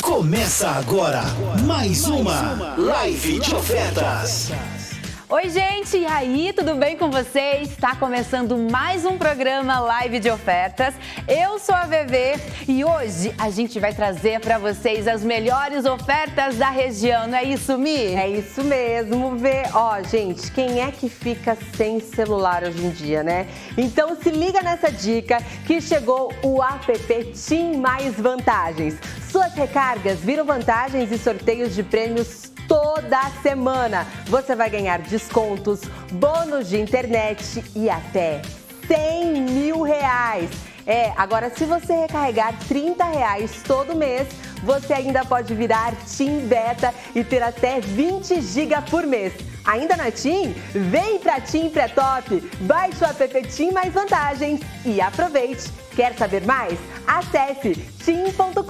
Começa agora mais uma Live de Ofertas. Oi, gente, e aí, tudo bem com vocês? Está começando mais um programa Live de Ofertas. Eu sou a VV e hoje a gente vai trazer para vocês as melhores ofertas da região, não é isso, Mi? É isso mesmo, Vê. Ó, gente, quem é que fica sem celular hoje em dia, né? Então se liga nessa dica que chegou o app TIM Mais Vantagens. Suas recargas viram vantagens e sorteios de prêmios toda semana. Você vai ganhar descontos, bônus de internet e até R$100 mil. Agora se você recarregar R$30 todo mês, você ainda pode virar TIM Beta e ter até 20 GB por mês. Ainda na TIM? Vem pra TIM Pré-Top! Baixe o app TIM Mais Vantagens e aproveite! Quer saber mais? Acesse tim.com.br.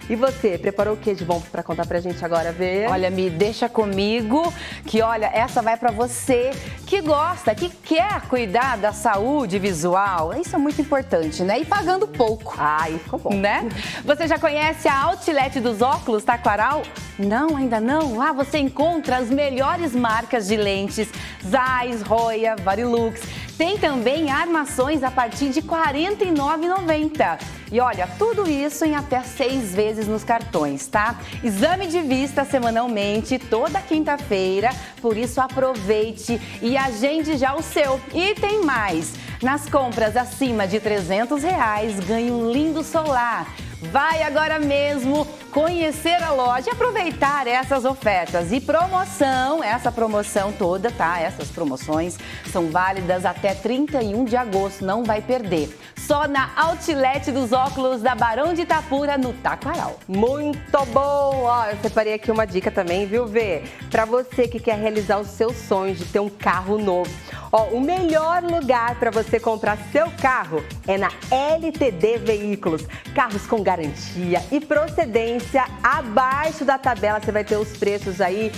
E você, preparou o que de bom para contar pra gente agora, Vê? Olha, Mi, deixa comigo que, olha, essa vai pra você que gosta, que quer cuidar da saúde visual. Isso é muito importante, né? E pagando pouco. Aí ficou bom. Né? Você já conhece a Outlet dos Óculos Taquaral? Não, ainda não? Lá você encontra as melhores marcas de lentes, Zeiss, Roya, Varilux. Tem também armações a partir de R$ 49,90. E olha, tudo isso em até 6 vezes nos cartões, tá? Exame de vista semanalmente, toda quinta-feira. Por isso aproveite e agende já o seu. E tem mais. Nas compras acima de R$300, ganhe um lindo solar. Vai agora mesmo conhecer a loja e aproveitar essas ofertas. E promoção, essa promoção toda, tá? Essas promoções são válidas até 31 de agosto, não vai perder. Só na Outlet dos Óculos da Barão de Itapura, no Taquaral. Muito bom! Ó, eu separei aqui uma dica também, viu, Vê? Pra você que quer realizar os seus sonhos de ter um carro novo. Ó, o melhor lugar para você comprar seu carro é na LTD Veículos. Carros com garantia e procedência abaixo da tabela. Você vai ter os preços aí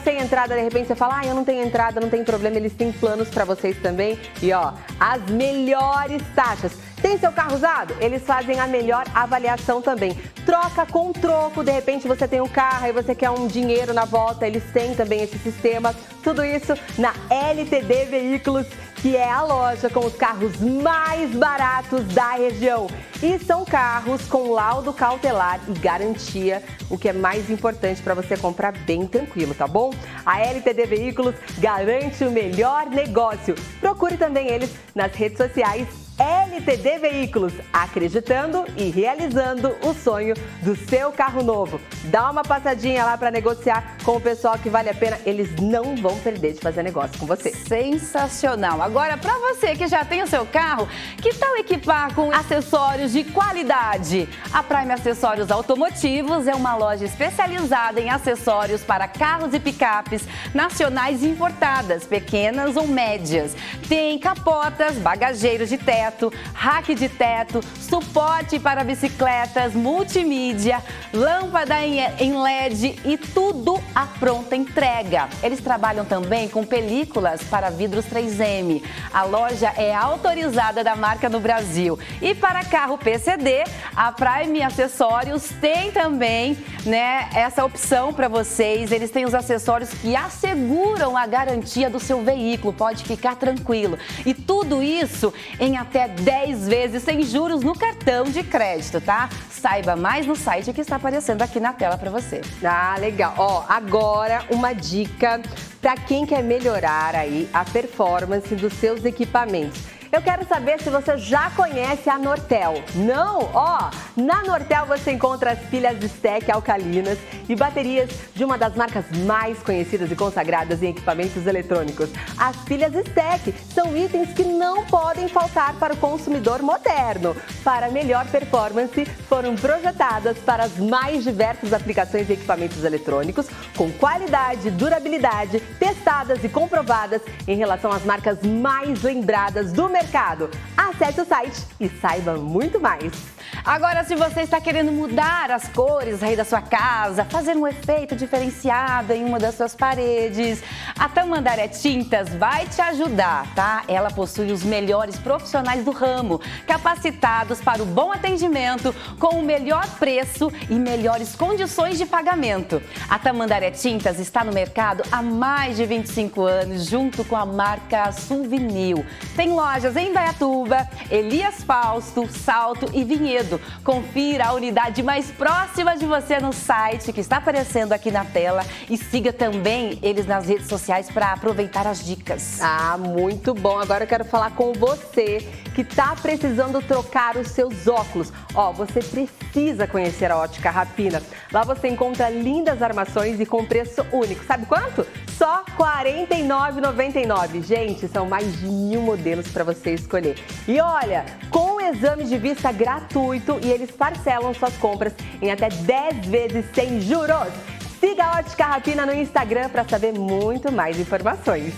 sem entrada. De repente você fala, eu não tenho entrada, não tem problema. Eles têm planos para vocês também. E ó, as melhores taxas. Tem seu carro usado? Eles fazem a melhor avaliação também. Troca com troco, de repente você tem um carro e você quer um dinheiro na volta, eles têm também esse sistema. Tudo isso na LTD Veículos, que é a loja com os carros mais baratos da região. E são carros com laudo cautelar e garantia, o que é mais importante para você comprar bem tranquilo, tá bom? A LTD Veículos garante o melhor negócio. Procure também eles nas redes sociais. LTD Veículos, acreditando e realizando o sonho do seu carro novo. Dá uma passadinha lá para negociar com o pessoal que vale a pena. Eles não vão perder de fazer negócio com você. Sensacional! Agora, para você que já tem o seu carro, que tal equipar com acessórios de qualidade? A Prime Acessórios Automotivos é uma loja especializada em acessórios para carros e picapes nacionais e importadas, pequenas ou médias. Tem capotas, bagageiros de teto, rack de teto, suporte para bicicletas, multimídia, lâmpada em LED e tudo à pronta entrega. Eles trabalham também com películas para vidros 3M. A loja é autorizada da marca no Brasil. E para carro PCD, a Prime Acessórios tem também, né, essa opção para vocês. Eles têm os acessórios que asseguram a garantia do seu veículo, pode ficar tranquilo. E tudo isso em até 10 vezes sem juros no cartão de crédito, tá? Saiba mais no site que está aparecendo aqui na tela para você. Ah, legal. Ó, agora uma dica para quem quer melhorar aí a performance dos seus equipamentos. Eu quero saber se você já conhece a Nortel. Não? Ó, na Nortel você encontra as pilhas Stack alcalinas e baterias de uma das marcas mais conhecidas e consagradas em equipamentos eletrônicos. As pilhas Stack são itens que não podem faltar para o consumidor moderno. Para melhor performance, foram projetadas para as mais diversas aplicações e equipamentos eletrônicos, com qualidade e durabilidade, testadas e comprovadas em relação às marcas mais lembradas do mercado mercado. Acesse o site e saiba muito mais. Agora, se você está querendo mudar as cores aí da sua casa, fazer um efeito diferenciado em uma das suas paredes, a Tamandaré Tintas vai te ajudar, tá? Ela possui os melhores profissionais do ramo, capacitados para o bom atendimento, com o melhor preço e melhores condições de pagamento. A Tamandaré Tintas está no mercado há mais de 25 anos, junto com a marca Souvenir. Tem lojas em Indaiatuba, Elias Fausto, Salto e Vinhedo. Confira a unidade mais próxima de você no site que está aparecendo aqui na tela e siga também eles nas redes sociais para aproveitar as dicas. Ah, muito bom. Agora eu quero falar com você que está precisando trocar os seus óculos. Ó, você precisa conhecer a Ótica Rapina. Lá você encontra lindas armações e com preço único. Sabe quanto? Só R$ 49,99. Gente, são mais de 1000 modelos para você escolher. E olha, com o exame de vista gratuito e eles parcelam suas compras em até 10 vezes sem juros. Siga a Ótica Rapina no Instagram para saber muito mais informações.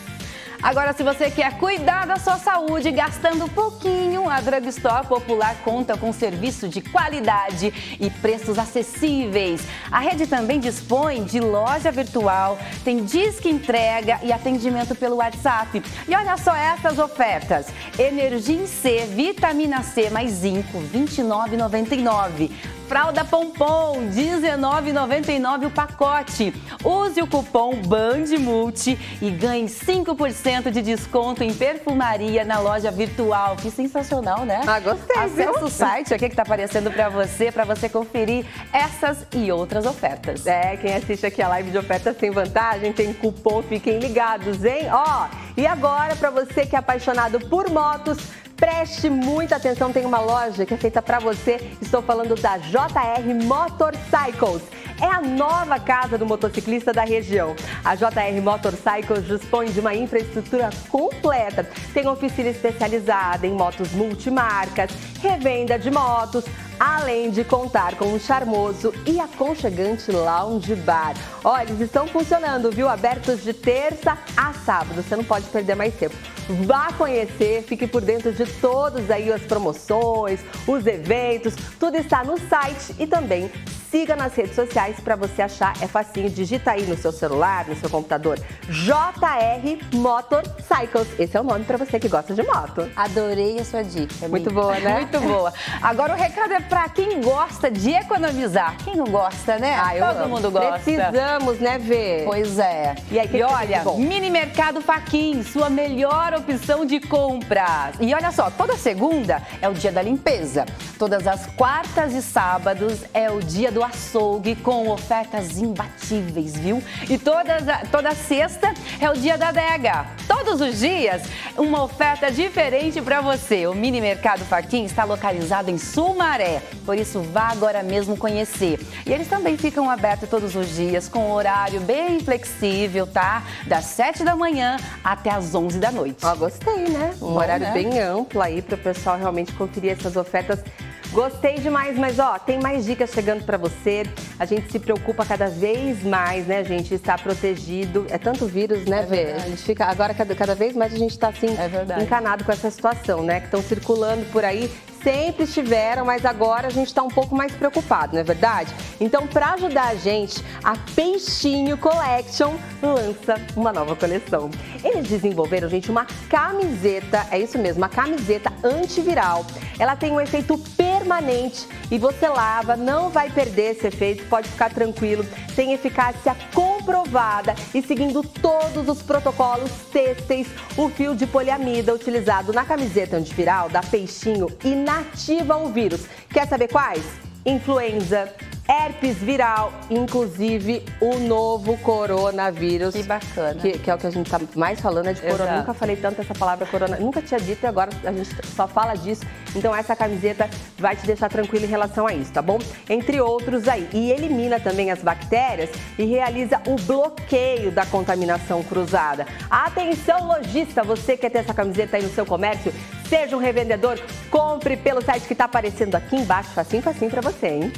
Agora, se você quer cuidar da sua saúde gastando pouquinho, a Drugstore Popular conta com serviço de qualidade e preços acessíveis. A rede também dispõe de loja virtual, tem disque entrega e atendimento pelo WhatsApp. E olha só essas ofertas: Energia C, Vitamina C mais Zinco, R$ 29,99. Fralda Pompom, R$ 19,99 o pacote. Use o cupom BANDMULTI e ganhe 5% de desconto em perfumaria na loja virtual. Que sensacional, né? Ah, gostei, Acesse viu? o site aqui que está aparecendo para você conferir essas e outras ofertas. É, quem assiste aqui a live de ofertas sem vantagem tem cupom, fiquem ligados, hein? Ó, e agora para você que é apaixonado por motos, preste muita atenção, tem uma loja que é feita para você. Estou falando da JR Motorcycles. É a nova casa do motociclista da região. A JR Motorcycles dispõe de uma infraestrutura completa. Tem oficina especializada em motos multimarcas, revenda de motos, além de contar com um charmoso e aconchegante lounge bar. Olha, eles estão funcionando, viu? Abertos de terça a sábado. Você não pode perder mais tempo. Vá conhecer, fique por dentro de todas aí as promoções, os eventos, tudo está no site e também siga nas redes sociais para você achar, é facinho, digita aí no seu celular, no seu computador, JR Motorcycles. Esse é o nome para você que gosta de moto. Adorei a sua dica, amiga. Muito boa, né? Muito boa. Agora o recado é para quem gosta de economizar. Quem não gosta, né? Todo mundo gosta. Precisamos, né, Vê? Pois é. E aí, E olha, Mini Mercado Faquin, sua melhor opção de compras. E olha só, toda segunda é o dia da limpeza. Todas as quartas e sábados é o dia do açougue com ofertas imbatíveis, viu? E toda sexta é o dia da adega. Todos os dias, uma oferta diferente para você. O Mini Mercado Faquin está localizado em Sumaré, por isso vá agora mesmo conhecer. E eles também ficam abertos todos os dias com horário bem flexível, tá? Das 7 da manhã até as 11 da noite. Ó, gostei, né? Um horário bem amplo aí para o pessoal realmente conferir essas ofertas. Gostei demais, mas ó, tem mais dicas chegando para você. A gente se preocupa cada vez mais, né, gente? Estar protegido. É tanto vírus, né, Vê? A gente fica agora cada vez mais a gente está assim encanado com essa situação, né? Que estão circulando por aí. Sempre estiveram, mas agora a gente está um pouco mais preocupado, não é verdade? Então, para ajudar a gente, a Peixinho Collection lança uma nova coleção. Eles desenvolveram, gente, uma camiseta, é isso mesmo, uma camiseta antiviral. Ela tem um efeito permanente e você lava, não vai perder esse efeito, pode ficar tranquilo. Tem eficácia comprovada e seguindo todos os protocolos têxteis, o fio de poliamida utilizado na camiseta antiviral da Peixinho inativa o vírus. Quer saber quais? Influenza, herpes viral, inclusive o novo coronavírus. Que bacana. Que é o que a gente tá mais falando, é de corona. Exato. Nunca falei tanto essa palavra corona, nunca tinha dito e agora a gente só fala disso. Então essa camiseta vai te deixar tranquilo em relação a isso, tá bom? Entre outros aí. E elimina também as bactérias e realiza o bloqueio da contaminação cruzada. Atenção, lojista, você quer ter essa camiseta aí no seu comércio? seja um revendedor, compre pelo site que está aparecendo aqui embaixo, facinho para você, hein?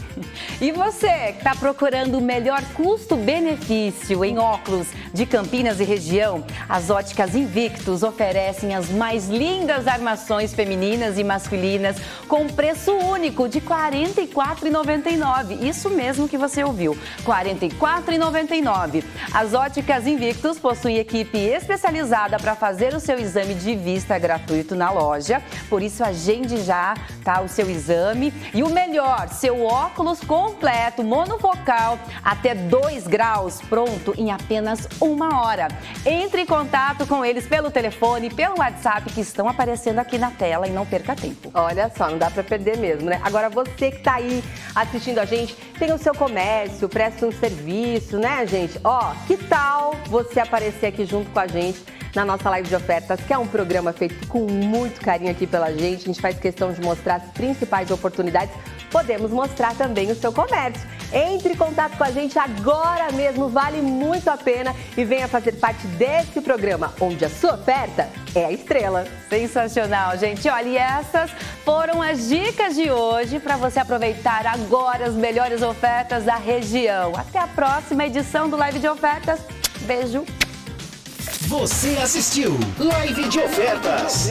E você que está procurando o melhor custo-benefício em óculos de Campinas e região, as Óticas Invictus oferecem as mais lindas armações femininas e masculinas com preço único de R$ 44,99. Isso mesmo que você ouviu, R$ 44,99. As Óticas Invictus possuem equipe especializada para fazer o seu exame de vista gratuito na loja. Por isso, agende já, tá, o seu exame. E o melhor, seu óculos completo, monofocal, até 2 graus, pronto em apenas 1 hora. Entre em contato com eles pelo telefone, pelo WhatsApp que estão aparecendo aqui na tela e não perca tempo. Olha só, não dá para perder mesmo, né? Agora, você que tá aí assistindo a gente, tem o seu comércio, presta um serviço, né, gente? Ó, que tal você aparecer aqui junto com a gente na nossa live de ofertas, que é um programa feito com muito carinho aqui pela gente. A gente faz questão de mostrar as principais oportunidades. Podemos mostrar também o seu comércio. Entre em contato com a gente agora mesmo, vale muito a pena e venha fazer parte desse programa, onde a sua oferta é a estrela. Sensacional, gente. Olha, e essas foram as dicas de hoje para você aproveitar agora as melhores ofertas da região. Até a próxima edição do Live de Ofertas. Beijo. Você assistiu Live de Ofertas.